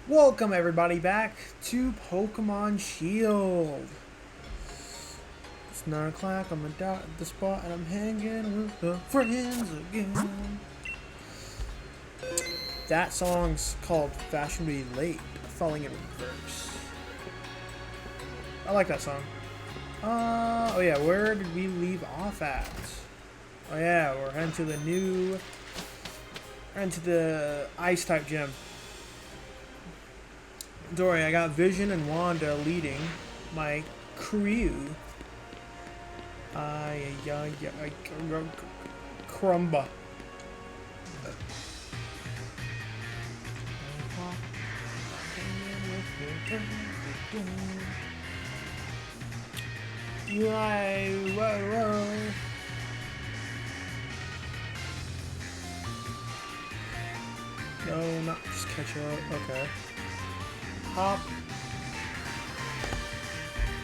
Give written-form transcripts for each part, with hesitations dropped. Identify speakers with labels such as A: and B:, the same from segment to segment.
A: Welcome everybody back to Pokemon Shield. It's 9 o'clock, I'm at the spot and I'm hanging with the friends again. That song's called Fashionably Late, falling in reverse. I like that song. Oh yeah, where did we leave off at? Oh yeah, we're heading to the Ice type gym. Don't worry, I got Vision and Wanda leading my crew. Crumba. No, not just catch up. Okay. Hop.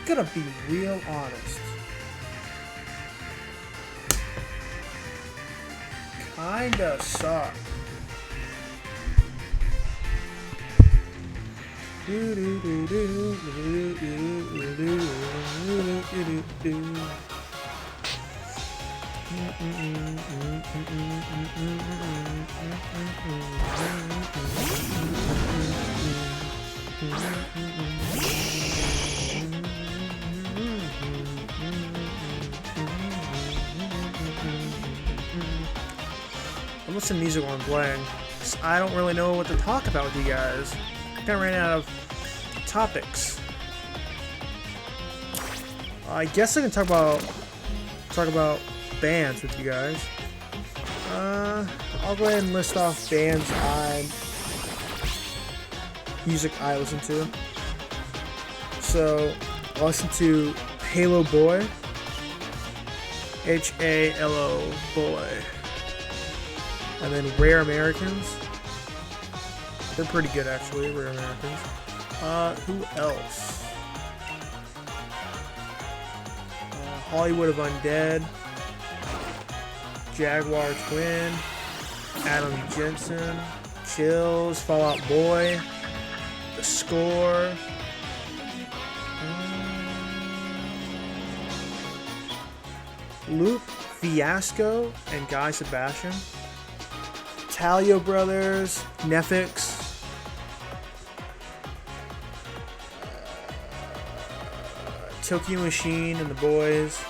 A: Gonna be real honest. Kinda suck. I listen to music while I'm playing. I don't really know what to talk about with you guys. I kind of ran out of topics. I guess I can talk about bands with you guys. I'll go ahead and list off bands music I listen to. So I listen to Halo Boy, Halo Boy, and then Rare Americans. They're pretty good actually, Rare Americans. Who else? Hollywood of Undead, Jaguar Twin, Adam Jensen, Chills, Fall Out Boy, The Score, Luke Fiasco and Guy Sebastian, Talio Brothers, Nefix, Tokyo Machine and the Boys,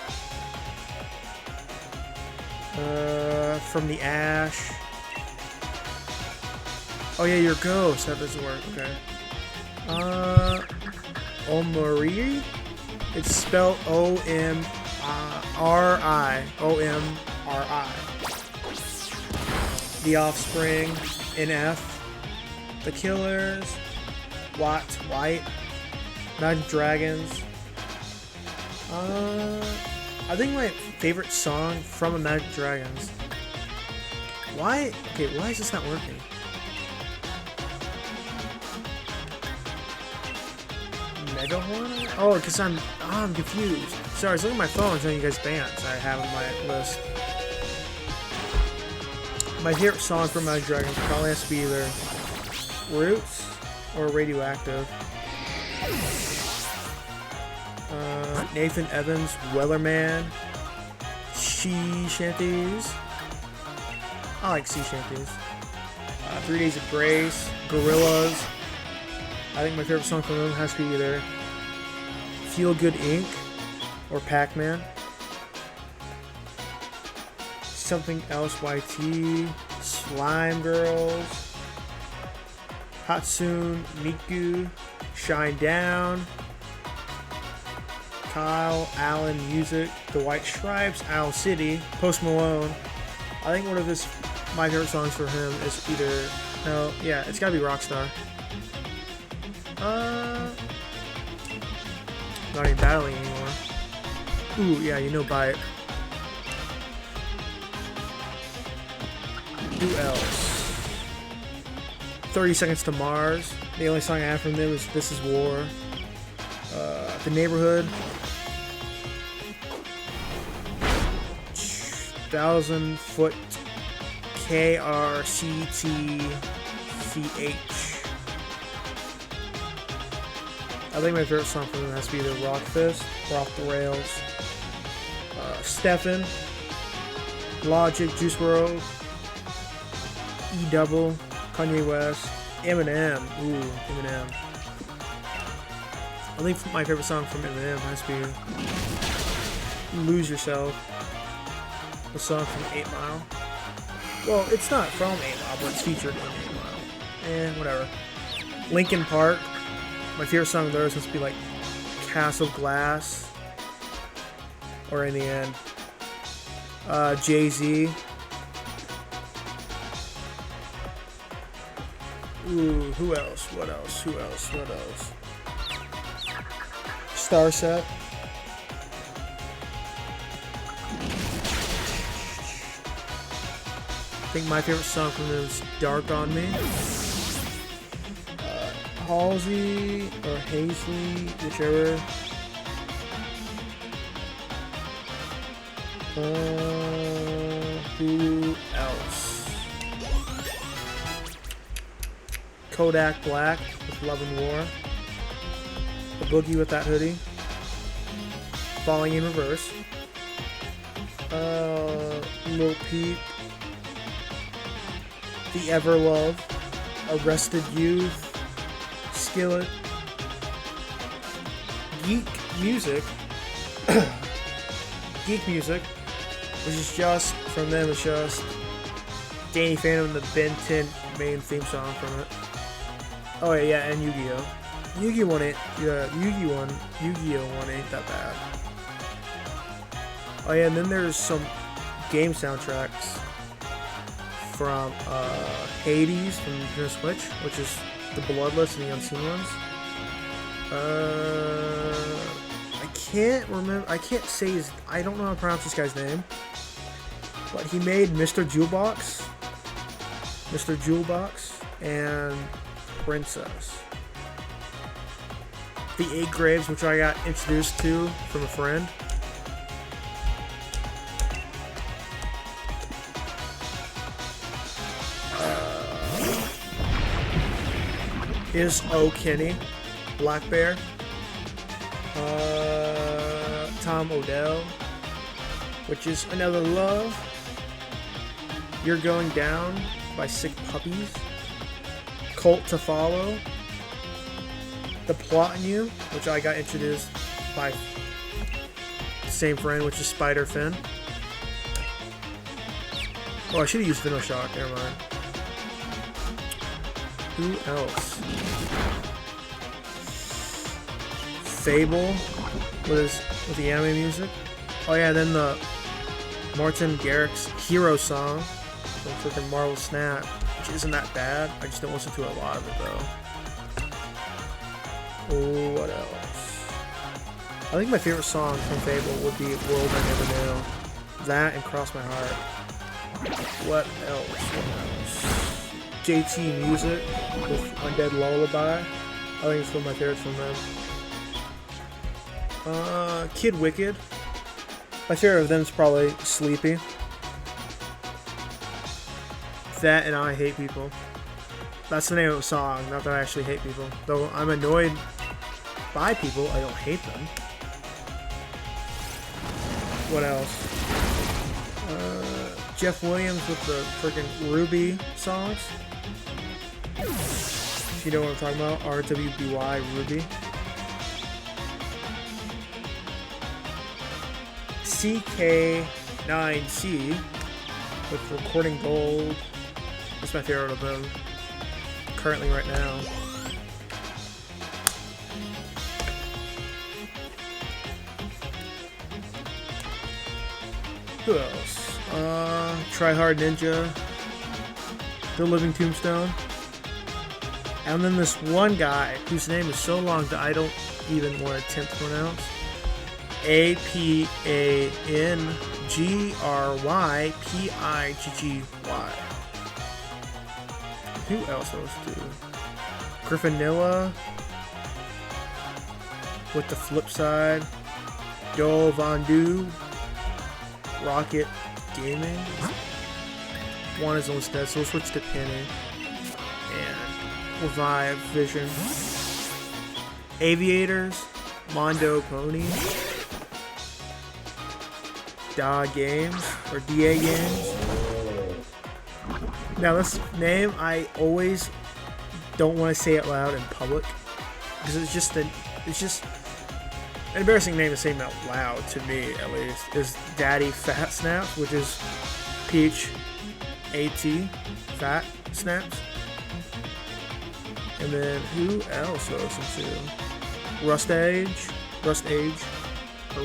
A: From the Ash. Oh yeah, your Ghost. That doesn't work. Okay. Omori. It's spelled Omri. Omri. The Offspring. NF. The Killers. White. Magic Dragons. I think my favorite song from Imagine Dragons. Why is this not working? Megahorn? Oh, because I'm confused. Sorry, I was looking at my phone and telling you guys bands I have on my list. My favorite song from Imagine Dragons probably has to be either Roots or Radioactive. Nathan Evans, Wellerman, Sea Shanties. I like Sea Shanties. 3 Days of Grace, Gorillas. I think my favorite song from them has to be either Feel Good Inc. or Pac-Man. Something Else YT, Slime Girls, Hatsune Miku, Shine Down, Kyle Allen Music, The White Stripes, Owl City, Post Malone. I think one of my favorite songs for him is it's gotta be Rockstar. Not even battling anymore. Ooh, yeah, Buy It. Who else? 30 Seconds to Mars. The only song I have from them is This Is War. The Neighborhood. 1,000 Foot KRCTCH. I think my favorite song from them has to be the Rock Fist, Rock the Rails, Stefan, Logic, Juice WRLD, E-Double, Kanye West, Eminem. Ooh, Eminem. I think my favorite song from Eminem has to be Lose Yourself, the song from 8 Mile. Well, it's not from 8 Mile, but it's featured in 8 Mile. Whatever. Linkin Park. My favorite song of theirs has to be like Castle Glass. Or In the End. Jay-Z. Ooh, who else? What else? Who else? What else? Starset. I think my favorite song from them is Dark on Me. Halsey or Hazley, whichever. Who else? Kodak Black with Love and War. A Boogie with That Hoodie. Falling in Reverse. Lil Peep. The Everlove. Arrested Youth. Skillet. Geek Music. Geek Music, which is just from them. It's just Danny Phantom, the Ben 10 main theme song from it. Oh yeah, and Yu-Gi-Oh. Yu-Gi-Oh one ain't that bad. Oh yeah, and then there's some game soundtracks from Hades from Nintendo Switch, which is the Bloodless and the Unseen ones. I can't remember. I can't say his. I don't know how to pronounce this guy's name. But he made Mr. Jewelbox, and Princess. The 8 Graves, which I got introduced to from a friend. Is O Kenny, Black Bear, Tom Odell, which is Another Love, You're Going Down by Sick Puppies, Cult to Follow, The Plot in You, which I got introduced by the same friend, which is Spider Finn. Oh, I should have used Venoshock, never mind. Who else? Fable with the anime music. Oh yeah, then the Martin Garrix Hero song from freaking Marvel Snap, which isn't that bad. I just don't listen to a lot of it though. Oh, what else? I think my favorite song from Fable would be World I Never Knew. That and Cross My Heart. What else? JT Music with Undead Lullaby. I think it's one of my favorites from them. Kid Wicked. My favorite of them is probably Sleepy. That and I Hate People. That's the name of the song, not that I actually hate people. Though I'm annoyed by people, I don't hate them. What else? Jeff Williams with the freaking Ruby songs. If you know what I'm talking about, RWBY Ruby. CK9C with Recording Gold. That's my favorite of them currently right now. Who else? Try Hard Ninja, The Living Tombstone, and then this one guy whose name is so long that I don't even want to attempt to pronounce. APANGRYPIGGY. Who else was do? Griffinilla with The Flip Side, Do Vondu, Rocket Gaming. One is almost dead, so we'll switch to Penny. And Revive Vision. Aviators, Mondo Pony, Da Games, or DA Games. Now this name, I always don't want to say it loud in public, because it's just an embarrassing name to say out loud, to me at least, is Daddy Fat Snaps, which is Peach AT, Fat Snaps. And then who else do I listen to? Rust Age, or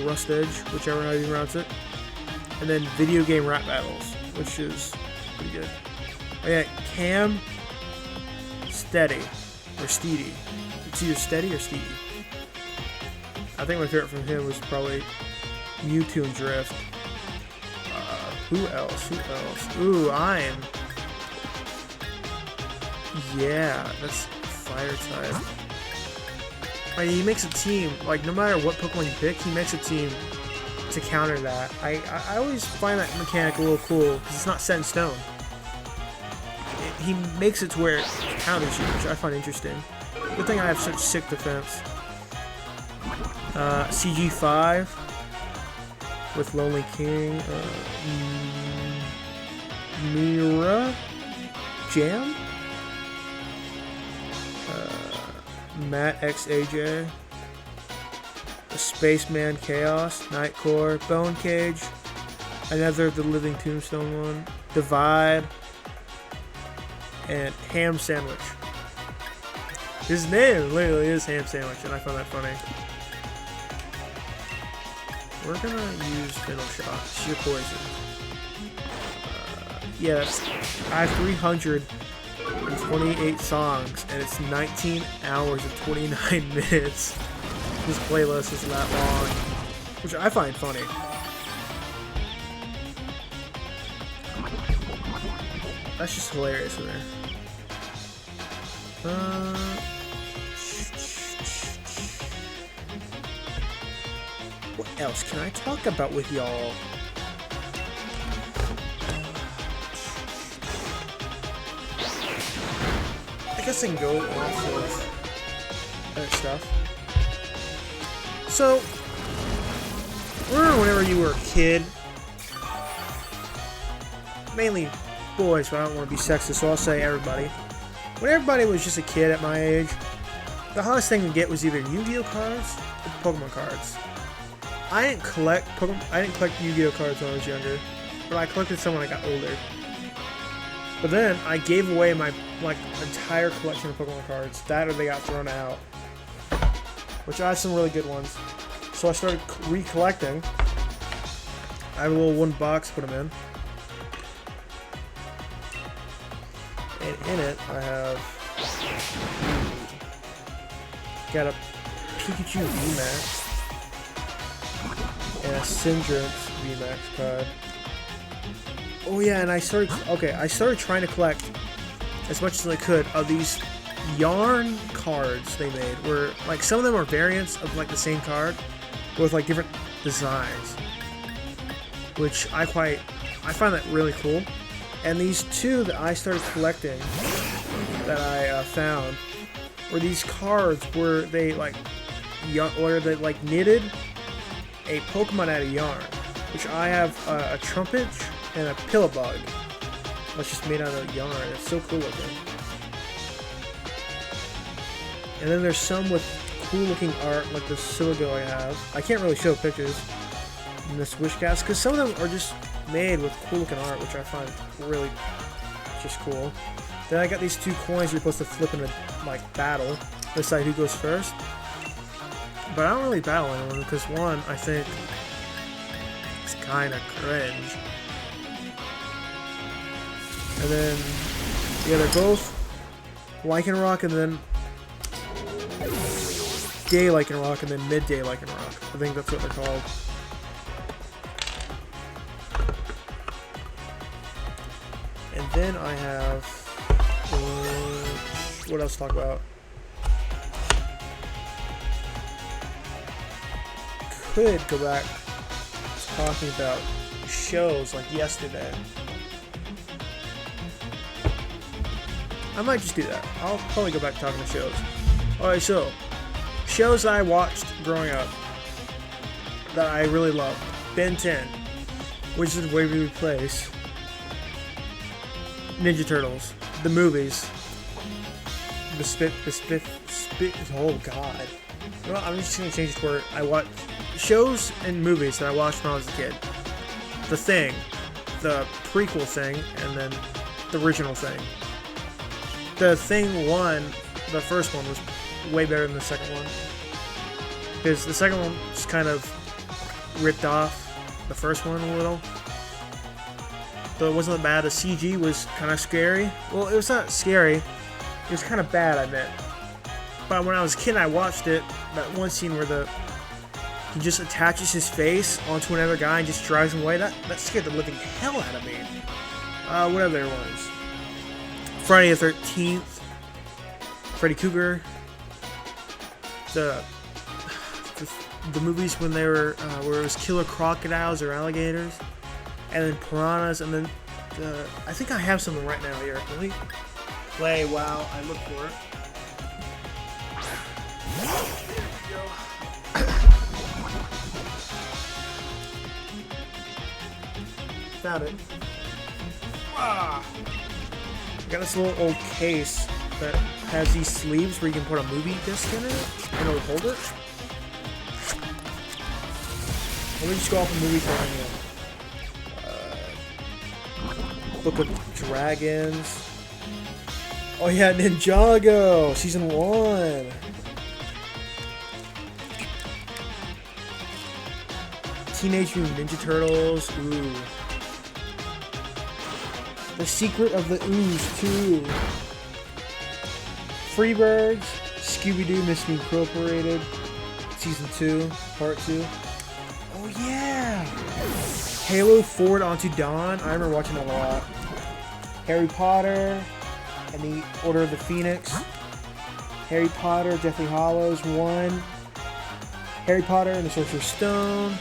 A: Rust Edge, whichever how you pronounce it. And then Video Game Rap Battles, which is pretty good. Oh yeah, Cam Steady, or Steedy. It's either Steady or Steedy. I think my favorite from him was probably Mewtwo and Drift. Who else? Ooh, yeah, that's Fire type. I mean, he makes a team, like, no matter what Pokemon you pick, he makes a team to counter that. I always find that mechanic a little cool, because it's not set in stone. He makes it to where it counters you, which I find interesting. Good thing I have such sick defense. CG5 with Lonely King. Mira Jam. Matt XAJ. The Spaceman Chaos. Nightcore. Bone Cage. Another of the Living Tombstone one. Divide. And Ham Sandwich. His name literally is Ham Sandwich, and I find that funny. We're gonna use Venom Shot. Sheer Poison. Yes, I have 328 songs, and it's 19 hours and 29 minutes. This playlist isn't that long, which I find funny. That's just hilarious in there. What else can I talk about with y'all? I guess I can go off of that stuff. So, remember whenever you were a kid? Mainly boys, but I don't want to be sexist, so I'll say everybody. When everybody was just a kid at my age, the hottest thing to get was either Yu-Gi-Oh cards or Pokemon cards. I didn't collect Yu-Gi-Oh cards when I was younger, but I collected some when I got older. But then I gave away my entire collection of Pokemon cards. That or they got thrown out, which I have some really good ones. So I started recollecting. I have a little wooden box, put them in. And in it, I have got a Pikachu VMAX and a Syndrax VMAX card. Oh yeah, and I started trying to collect as much as I could of these yarn cards they made, where like some of them are variants of like the same card, but with like different designs, which I find that really cool. And these two that I started collecting that I found were these cards where they knitted a Pokemon out of yarn, which I have a Trumpage and a Pillabug. That's just made out of yarn. It's so cool looking. And then there's some with cool looking art, like the Siligo I have. I can't really show pictures in this Wishcast because some of them are just made with cool looking art, which I find really just cool. Then I got these two coins you're supposed to flip in a battle, decide who goes first. But I don't really battle anyone because one, I think it's kind of cringe. And then yeah, they're both Lycanroc and then Day Lycanroc and then Midday Lycanroc. I think that's what they're called. And then I have what else to talk about? Could go back to talking about shows like yesterday. I might just do that. I'll probably go back to talking to shows. Alright, so shows I watched growing up that I really loved. Ben 10, which is Waverly Place. Ninja Turtles, the movies. Oh god. You know what, I'm just gonna change it to where I watch shows and movies that I watched when I was a kid. The Thing, the prequel Thing, and then the original Thing. The Thing one, the first one was way better than the second one. Because the second one just kind of ripped off the first one a little. Though it wasn't that bad, the CG was kind of scary. Well, it was not scary. It was kind of bad, I admit. But when I was a kid and I watched it, that one scene where he just attaches his face onto another guy and just drives him away, that scared the living hell out of me. What other ones? Friday the 13th. Freddy Krueger. The movies when they were, where it was killer crocodiles or alligators. And then piranhas, and then I think I have something right now here. Let me play while I look for it. There we go. Found it. I got this little old case that has these sleeves where you can put a movie disc in it, and it'll hold it. Let me just go off a movie thing here. Book of Dragons. Oh yeah, Ninjago! Season 1! Teenage Mutant Ninja Turtles. Ooh. The Secret of the Ooze 2. Freebirds. Scooby-Doo Mystery Incorporated. Season 2. Part 2. Oh yeah! Halo Forward Onto Dawn. I remember watching that a lot. Harry Potter and the Order of the Phoenix. Harry Potter, Deathly Hallows 1. Harry Potter and the Sorcerer's Stone.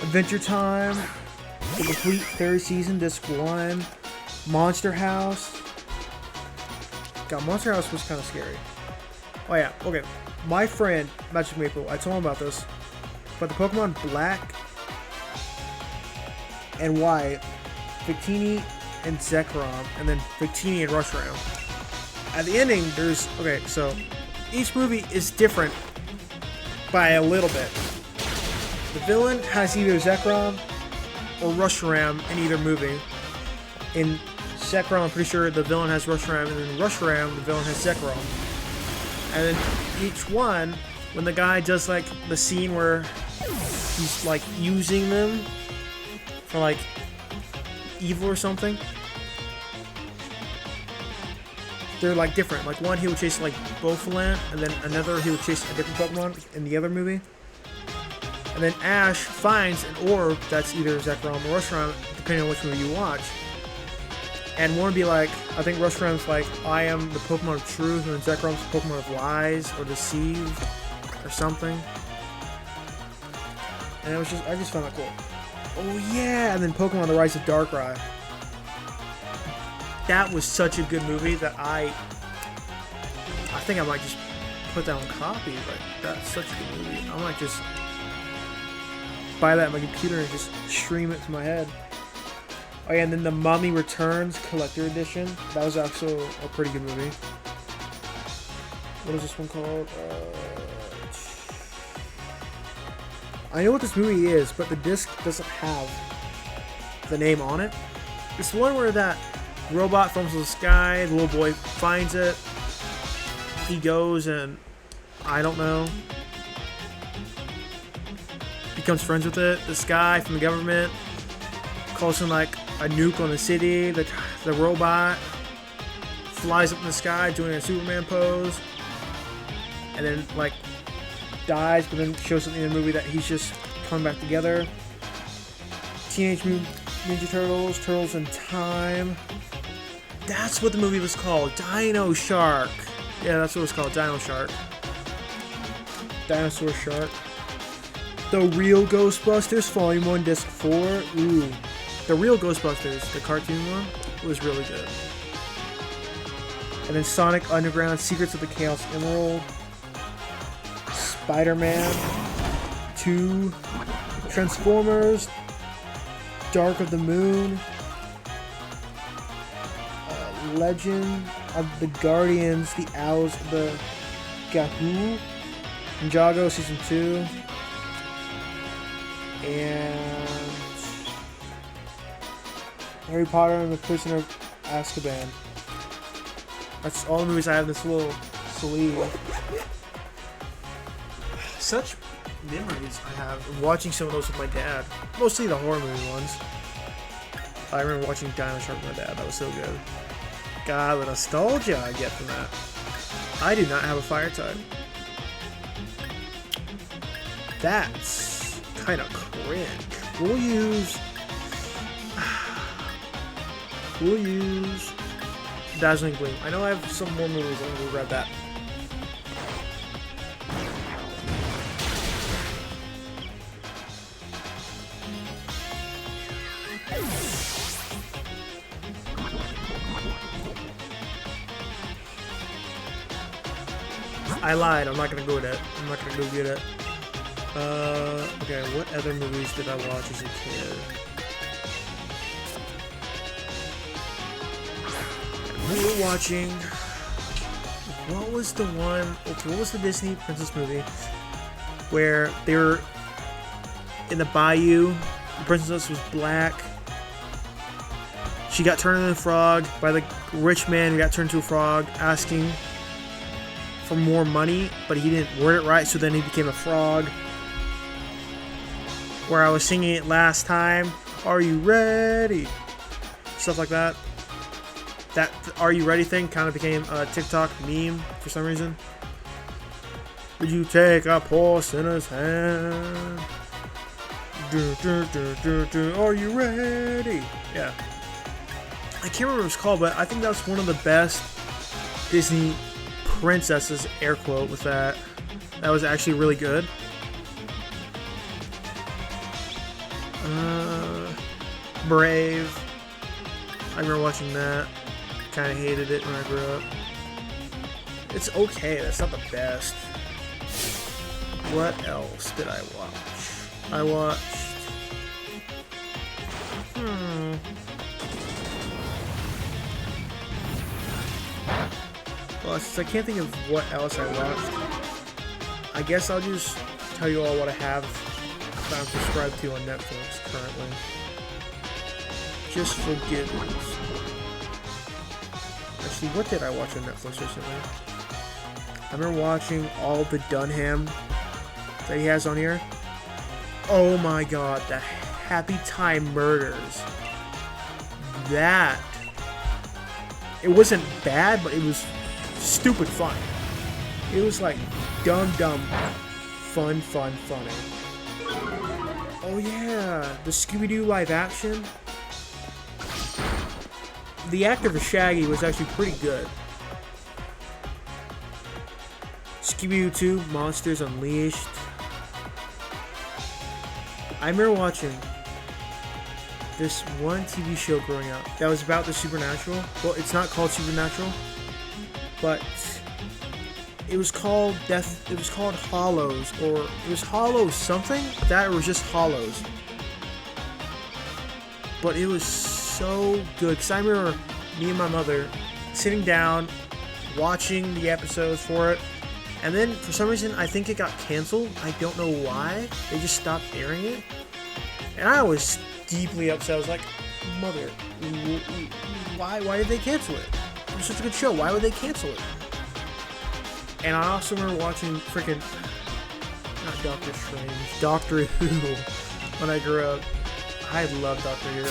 A: Adventure Time. The complete third season, disc 1. Monster House. God, Monster House was kind of scary. Oh yeah, okay. My friend, Magic Maple, I told him about this. But the Pokemon Black and White, Victini and Zekrom, and then Victini and Reshiram. At the ending, there's... Okay, so each movie is different by a little bit. The villain has either Zekrom or Reshiram in either movie. In Zekrom, I'm pretty sure the villain has Reshiram, and in Reshiram, the villain has Zekrom. And then each one, when the guy does like the scene where he's like using them for like evil or something, they're like different. Like one he would chase like Bouffalant, and then another he would chase a different Pokemon in the other movie. And then Ash finds an orb that's either Zekrom or Reshiram, depending on which movie you watch. And one would be like, I think Reshiram's like, I am the Pokemon of truth, and then Zekrom's the Pokemon of lies or deceive or something. And it was just, I just found that cool. Oh yeah, and then Pokemon The Rise of Darkrai. That was such a good movie that I think I might just put that on copy. Like, that's such a good movie. I might just buy that on my computer and just stream it to my head. Oh yeah, and then The Mummy Returns Collector Edition. That was also a pretty good movie. What is this one called? I know what this movie is, but the disc doesn't have the name on it. It's the one where that robot falls from the sky, the little boy finds it. He goes and, I don't know, becomes friends with it. This guy from the government calls him like a nuke on the city. The robot flies up in the sky doing a Superman pose, and then like dies, but then shows something in the movie that he's just coming back together. Teenage Mutant Ninja Turtles, Turtles in Time. That's what the movie was called. Dino Shark. Yeah, that's what it was called. Dino Shark. Dinosaur Shark. The Real Ghostbusters, Volume 1, Disc 4. Ooh. The Real Ghostbusters, the cartoon one, was really good. And then Sonic Underground, Secrets of the Chaos Emerald, Spider-Man 2, Transformers, Dark of the Moon, Legend of the Guardians, the Owls of the Gahoo, Ninjago Season 2, and Harry Potter and the Prisoner of Azkaban. That's all the movies I have in this little sleeve. Such memories I have of watching some of those with my dad. Mostly the horror movie ones. I remember watching Dino Shark with my dad. That was so good. God, the nostalgia I get from that. I do not have a fire type. That's kind of cringe. We'll use Dazzling Gleam. I know I have some more movies. I'm gonna grab that. I lied. I'm not gonna go with it. I'm not gonna go get it. Okay. What other movies did I watch as a kid? We were watching. What was the one? Okay, what was the Disney princess movie where they were in the bayou? The princess was black. She got turned into a frog by the rich man who got turned into a frog, asking for more money, but he didn't word it right, so then he became a frog. Where I was singing it last time. Are you ready? Stuff like that. That "Are you ready" thing kind of became a TikTok meme for some reason. Would you take a horse in his hand? Are you ready? Yeah. I can't remember what it's called, but I think that's one of the best Disney princesses, air quote, with that. That was actually really good. Brave. I remember watching that. Kind of hated it when I grew up. It's okay. That's not the best. What else did I watch? I watched... Well, since I can't think of what else I watched, I guess I'll just tell you all what I have that I'm subscribed to on Netflix currently. Just for giggles. Actually, what did I watch on Netflix recently? I remember watching all the Dunham that he has on here. Oh my god, the Happy Time Murders. That... It wasn't bad, but it was stupid fun. It was like dumb, funny. Oh yeah, the Scooby-Doo live action. The actor for Shaggy was actually pretty good. Scooby-Doo 2, Monsters Unleashed. I remember watching this one TV show growing up that was about the supernatural. Well, it's not called Supernatural, but it was called Death. It was called Hollows, or it was Hollows something. That or was just Hollows. But it was so good because I remember me and my mother sitting down, watching the episodes for it, and then for some reason I think it got canceled. I don't know why. They just stopped airing it, and I was deeply upset. I was like, "Mother, why did they cancel it? It was such a good show. Why would they cancel it?" And I also remember watching freaking not Doctor Strange, Doctor Who when I grew up. I loved Doctor Who.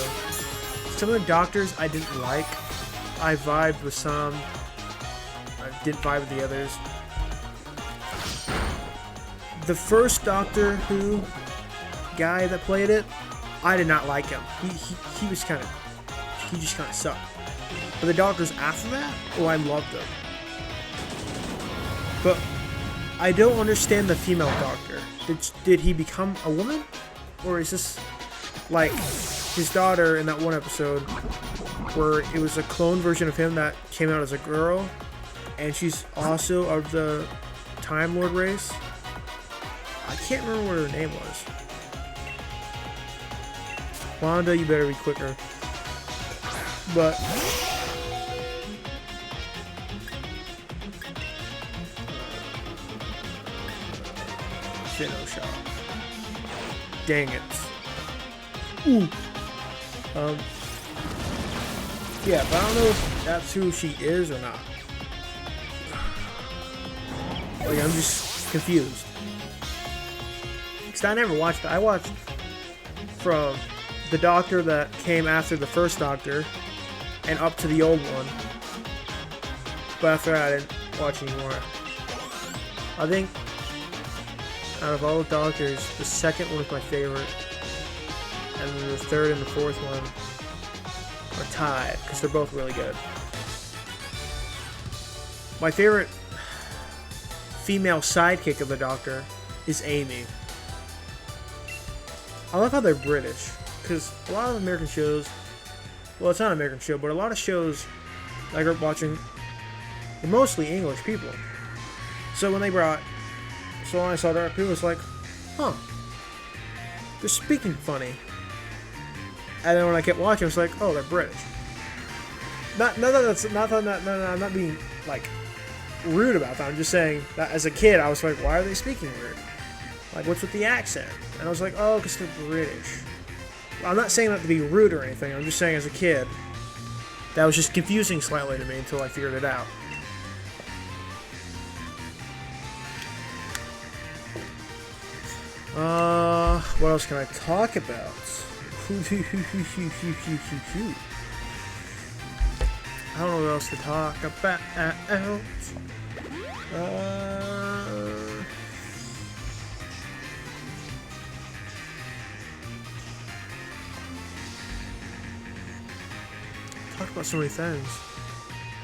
A: Some of the doctors I didn't like. I vibed with some. I didn't vibe with the others. The first Doctor Who guy that played it, I did not like him. He was kind of... He just kind of sucked. But the doctors after that, oh, I loved them. But I don't understand the female doctor. Did he become a woman? Or is this like his daughter in that one episode where it was a clone version of him that came out as a girl, and she's also of the Time Lord race. I can't remember what her name was. Wanda, you better be quicker. But Finno shop. Dang it. Ooh. Yeah, but I don't know if that's who she is or not. Like, I'm just confused. Because I never watched it. I watched from the Doctor that came after the first Doctor and up to the old one. But after that, I didn't watch anymore. I think out of all the Doctors, the second one is my favorite. And then the third and the fourth one are tied, because they're both really good. My favorite female sidekick of the Doctor is Amy. I love how they're British, because a lot of American shows, well, it's not an American show, but a lot of shows I grew up watching were mostly English people. So when I saw that, people was like, huh, they're speaking funny. And then when I kept watching, I was like, oh, they're British. I'm not being like rude about that. I'm just saying that as a kid, I was like, why are they speaking weird? Like, what's with the accent? And I was like, oh, because they're British. Well, I'm not saying that to be rude or anything. I'm just saying as a kid, that was just confusing slightly to me until I figured it out. What else can I talk about? I don't know what else to talk about. Talk about so many things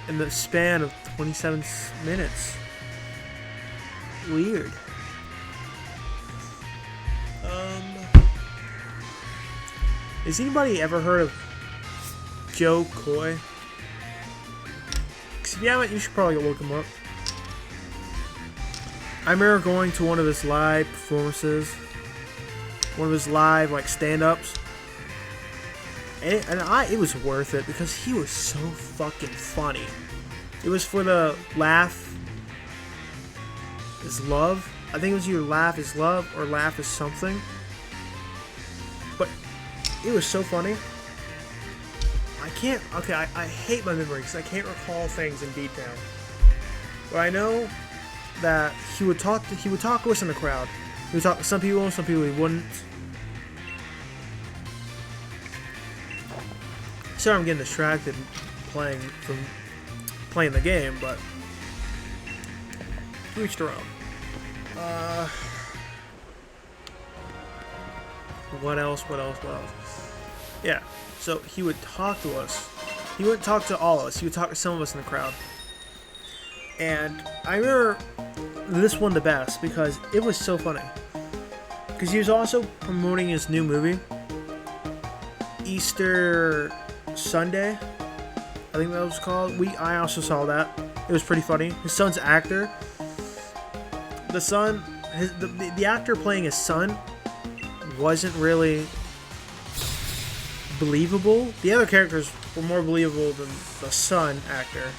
A: in the span of 27 minutes. Weird. Has anybody ever heard of Joe Coy? Because if you haven't, you should probably go look him up. I remember going to one of his live performances, one of his live like stand-ups, and it was worth it because he was so fucking funny. It was for the Laugh is Love. I think it was either Laugh is Love or Laugh is something. But it was so funny. I hate my memory because I can't recall things in detail. But I know that he would talk to us in the crowd. He would talk to some people he wouldn't. Sorry, I'm getting distracted playing the game, but to each their own. What else? Yeah, so he would talk to us. He wouldn't talk to all of us. He would talk to some of us in the crowd. And I remember this one the best because it was so funny. Because he was also promoting his new movie, Easter Sunday, I think that was called. I also saw that. It was pretty funny. His son's an actor. The actor playing his son wasn't really believable. The other characters were more believable than the son actor.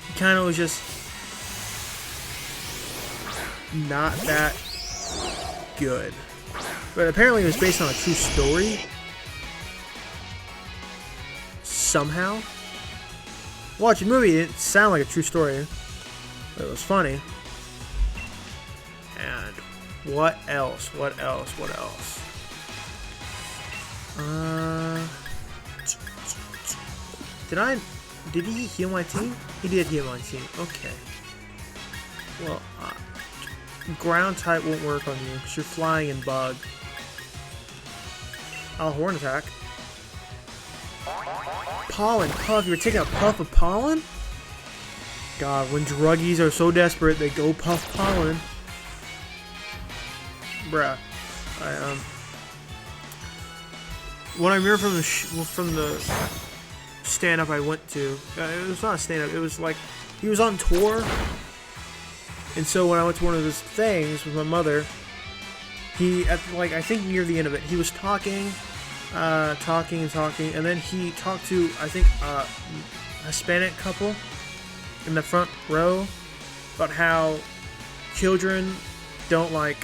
A: He kind of was just not that good. But apparently it was based on a true story. Somehow. Watching the movie, it didn't sound like a true story. But it was funny. And what else? Did he heal my team? He did heal my team. Okay. Well, ground type won't work on you because you're flying in bug. Horn attack. Pollen. Puff. You're taking a puff of pollen? God, when druggies are so desperate, they go puff pollen. Bruh. what I remember from the stand-up I went to, it was not a stand-up. It was like he was on tour, and so when I went to one of his things with my mother, he I think near the end of it, he was talking, and then he talked to I think a Hispanic couple in the front row about how children don't want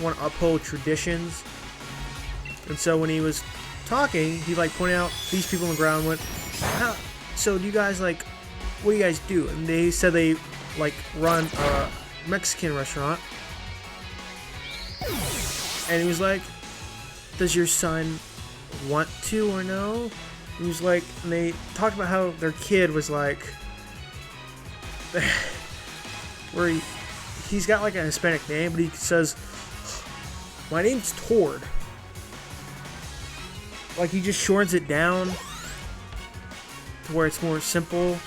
A: to uphold traditions. And so when he was talking, he pointed out these people on the ground, went, so do you guys what do you guys do? And they said they run a Mexican restaurant. And he was like, does your son want to or no? And he was like, and they talked about how their kid was where he's got a Hispanic name, but he says, my name's Tord. He just shortens it down to where it's more simple.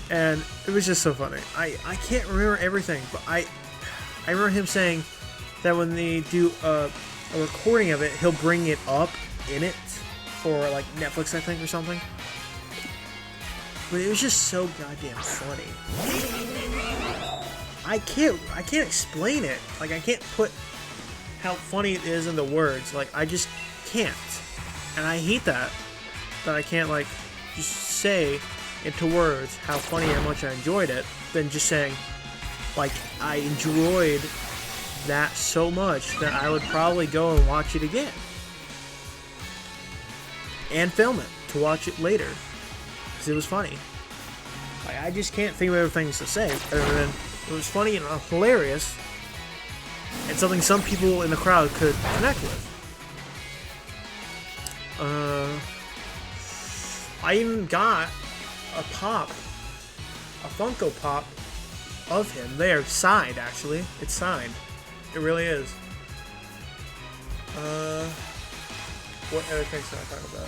A: And it was just so funny. I can't remember everything, but I remember him saying that when they do a recording of it, he'll bring it up in it for Netflix, I think, or something. But it was just so goddamn funny. I can't explain it. I can't put how funny it is in the words. I just can't. And I hate that I can't just say into words how funny and much I enjoyed it, than just saying I enjoyed that so much that I would probably go and watch it again and film it to watch it later because it was funny. I just can't think of other things to say other than it was funny and hilarious and something some people in the crowd could connect with. I even got a Funko Pop of him there, signed actually. It's signed. It really is. What other things can I talk about?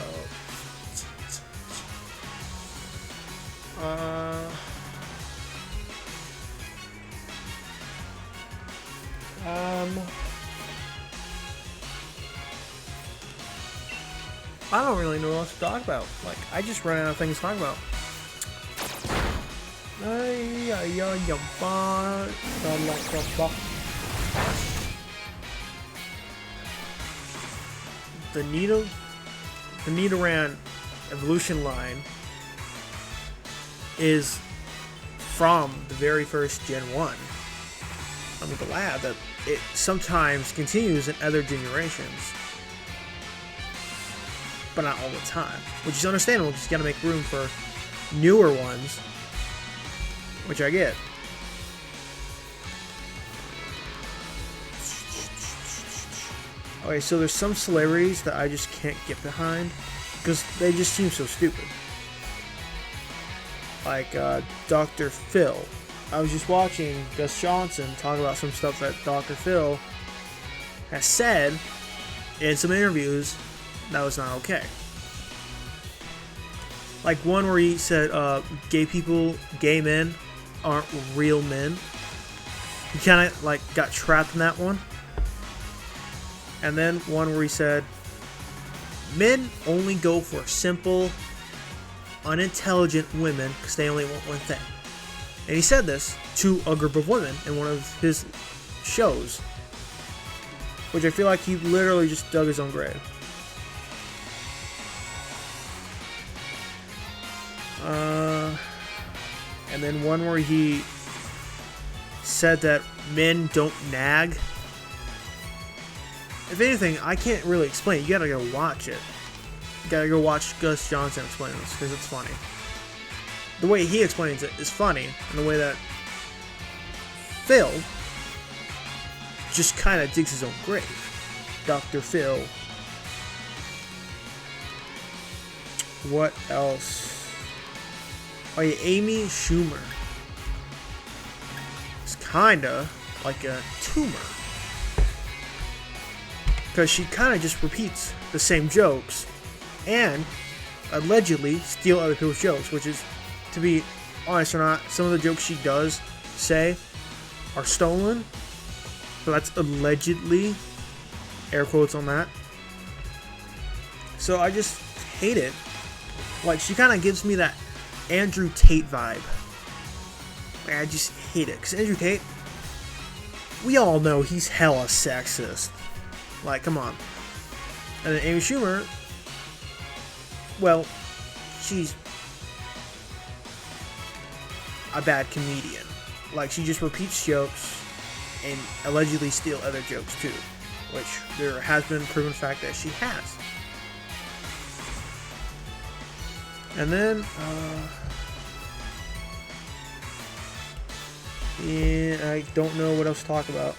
A: I don't really know what else to talk about. I just ran out of things to talk about. The Nidoran evolution line is from the very first Gen 1. I'm glad that it sometimes continues in other generations, but not all the time, which is understandable because you gotta make room for newer ones, which I get. Okay, so there's some celebrities that I just can't get behind because they just seem so stupid. Dr. Phil. I was just watching Gus Johnson talk about some stuff that Dr. Phil has said in some interviews that was not okay. One where he said gay men aren't real men. He kind of got trapped in that one. And then one where he said men only go for simple, unintelligent women because they only want one thing. And he said this to a group of women in one of his shows, which I feel like he literally just dug his own grave. And then one where he said that men don't nag. If anything, I can't really explain it. You gotta go watch it. You gotta go watch Gus Johnson explain this because it's funny. The way he explains it is funny, and the way that Phil just kind of digs his own grave. Dr. Phil. What else? Oh yeah, Amy Schumer. It's kinda like a tumor. Because she kind of just repeats the same jokes and allegedly steal other people's jokes, which is, to be honest or not, some of the jokes she does say are stolen, but that's allegedly. Air quotes on that. So I just hate it. Like, she kind of gives me that Andrew Tate vibe. Like, I just hate it. Because Andrew Tate, we all know he's hella sexist. Like, come on. And then Amy Schumer, well, she's a bad comedian. Like, she just repeats jokes and allegedly steal other jokes too, which there has been proven fact that she has. And then, yeah, I don't know what else to talk about.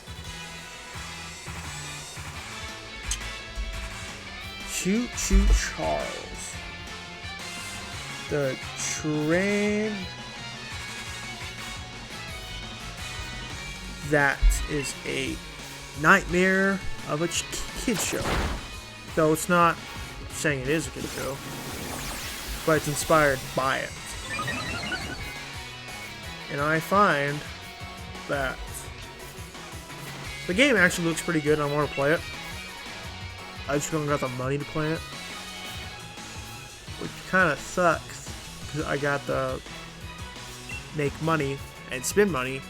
A: Choo Choo Charles. The train that is a nightmare of a kid show. Though it's not saying it is a kid show, but it's inspired by it. And I find that the game actually looks pretty good and I want to play it. I just don't got the money to play it, which kind of sucks because I got the make money and spend money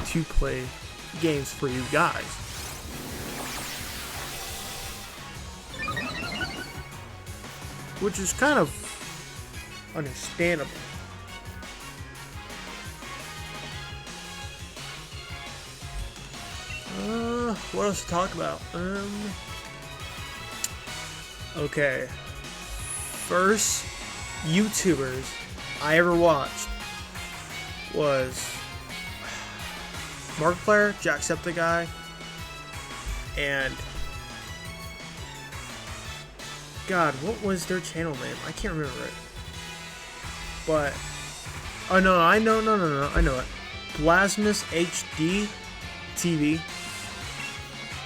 A: to play games for you guys. Which is kind of understandable. What else to talk about? Okay. First YouTubers I ever watched was Markiplier, Jacksepticeye, and God, what was their channel name? I can't remember it. But oh no, I know it. Blasmus HD TV.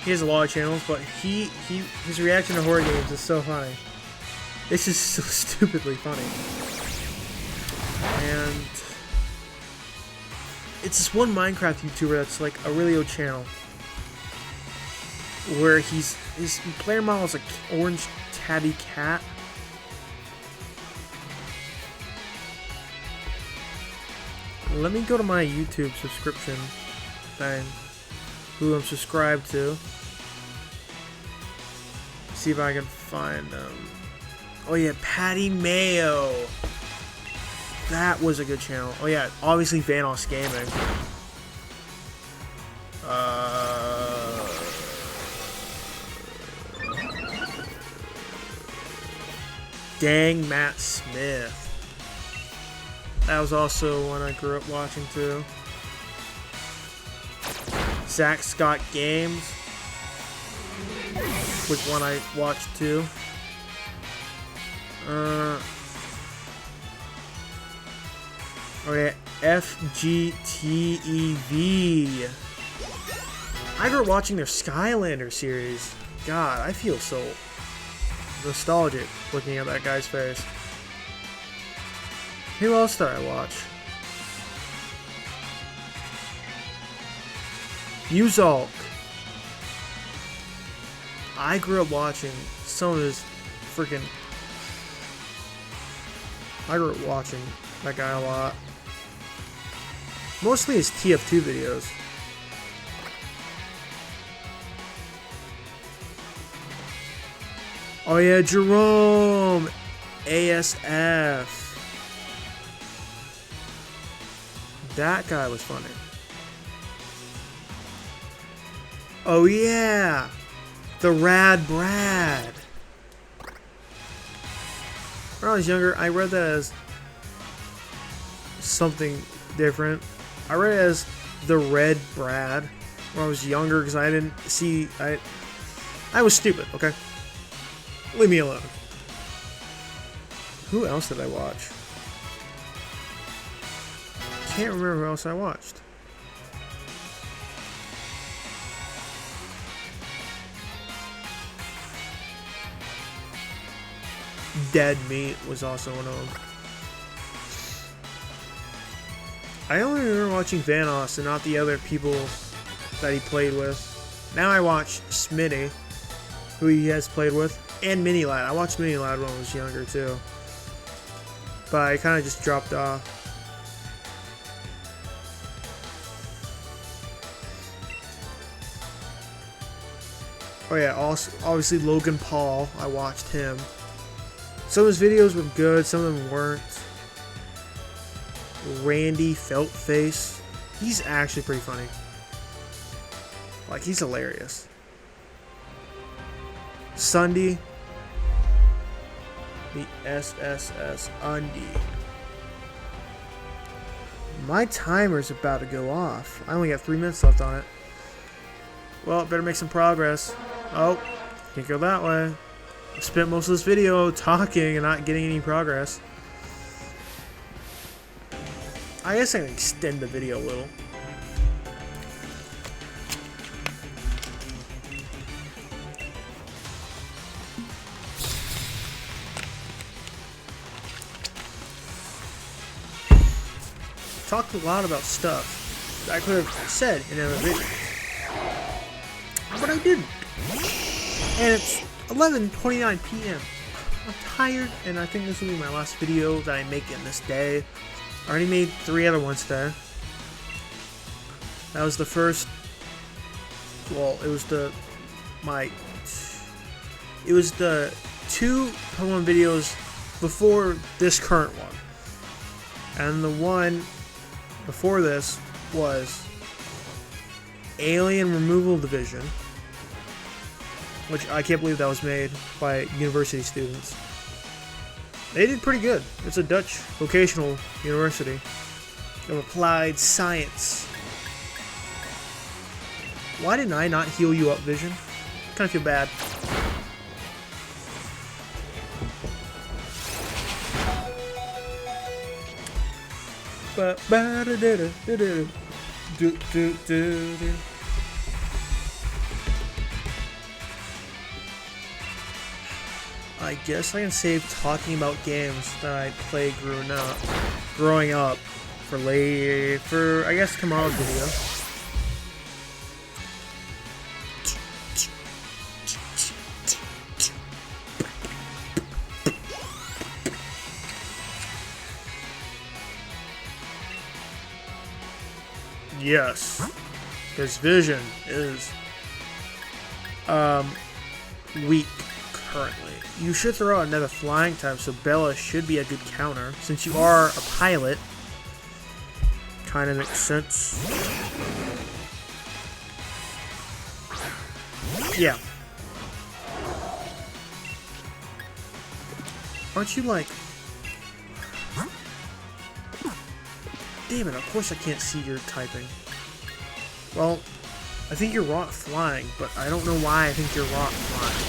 A: He has a lot of channels, but his reaction to horror games is so funny. It's just so stupidly funny. And it's this one Minecraft YouTuber that's like a really old channel where his player model is like orange tabby cat. Let me go to my YouTube subscription thing, who I'm subscribed to. See if I can find oh yeah, Patty Mayo. That was a good channel. Oh yeah, obviously Vanoss Gaming. Dang Matt Smith. That was also one I grew up watching too. Zach Scott Games was one I watched too. Oh yeah, FGTEV. I grew up watching their Skylander series. God, I feel so nostalgic looking at that guy's face. Who else did I watch? Uzalk. I grew up watching some of his freaking... I grew up watching that guy a lot. Mostly his TF2 videos. Oh yeah, Jerome! ASF. That guy was funny. Oh yeah! The Rad Brad. When I was younger, I read that as something different. I read it as the Red Brad when I was younger because I didn't see... I was stupid, okay? Leave me alone. Who else did I watch? Can't remember who else I watched. Dead Meat was also one of them. I only remember watching Vanoss and not the other people that he played with. Now I watch Smitty, who he has played with, and Mini-Lad. I watched Mini-Lad when I was younger too, but I kind of just dropped off. Oh yeah, also obviously Logan Paul. I watched him. Some of his videos were good, some of them weren't. Randy Feltface. He's actually pretty funny. Like, he's hilarious. Sunday. The SSS Undy. My timer's about to go off. I only got 3 minutes left on it. Well, better make some progress. Oh, can't go that way. I spent most of this video talking and not getting any progress. I guess I can extend the video a little. Talked a lot about stuff that I could have said in another video, but I didn't. And it's 11:29 p.m. I'm tired, and I think this will be my last video that I make in this day. I already made 3 other ones today. That was the first. Well, it was the 2 Pokemon videos before this current one, and the one before this was Alien Removal Division, which I can't believe that was made by university students. They did pretty good. It's a Dutch vocational university of applied science. Why didn't I not heal you up, Vision? Kind of feel bad. I guess I can save talking about games that I played growing up for I guess tomorrow's video. Yes, because Vision is weak currently. You should throw out another flying type, so Bella should be a good counter. Since you are a pilot, kind of makes sense. Yeah. Aren't you like... Damn it, of course I can't see your typing. Well, I think you're rock flying, but I don't know why I think you're rock flying.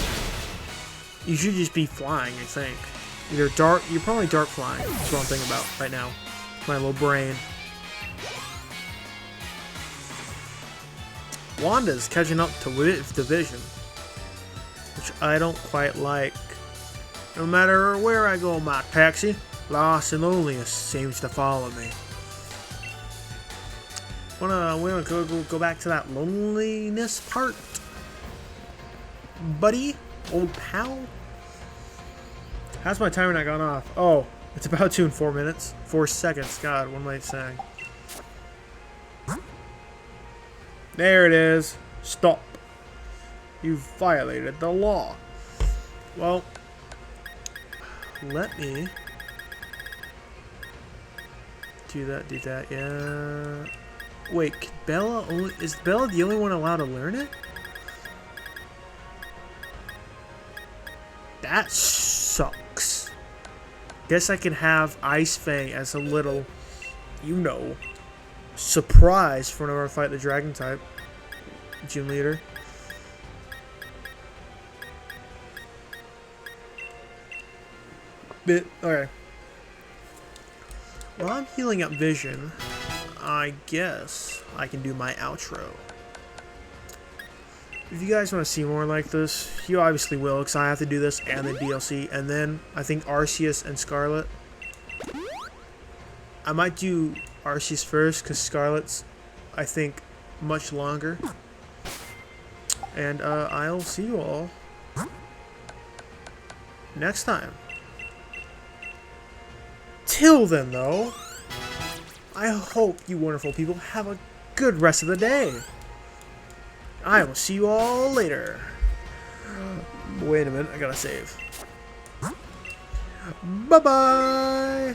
A: You should just be flying, I think. Either dart, you're probably dart flying. That's what I'm thinking about right now. My little brain. Wanda's catching up to Division, which I don't quite like. No matter where I go, my taxi, lost and loneliness seems to follow me. We wanna go back to that loneliness part, buddy, old pal. How's my timer not gone off? Oh, it's about to in 4 minutes, 4 seconds. God, what am I saying? There it is. Stop. You violated the law. Well, let me do that. Yeah. Wait, is Bella the only one allowed to learn it? That sucks. Guess I can have Ice Fang as a little, surprise for whenever I fight the Dragon type gym leader. Okay. While I'm healing up Vision, I guess I can do my outro. If you guys want to see more like this, you obviously will, because I have to do this and the DLC, and then I think Arceus and Scarlet. I might do Arceus first, because Scarlet's, I think, much longer. And I'll see you all next time. Till then, though, I hope you wonderful people have a good rest of the day. I will see you all later. Wait a minute, I gotta save. Bye-bye!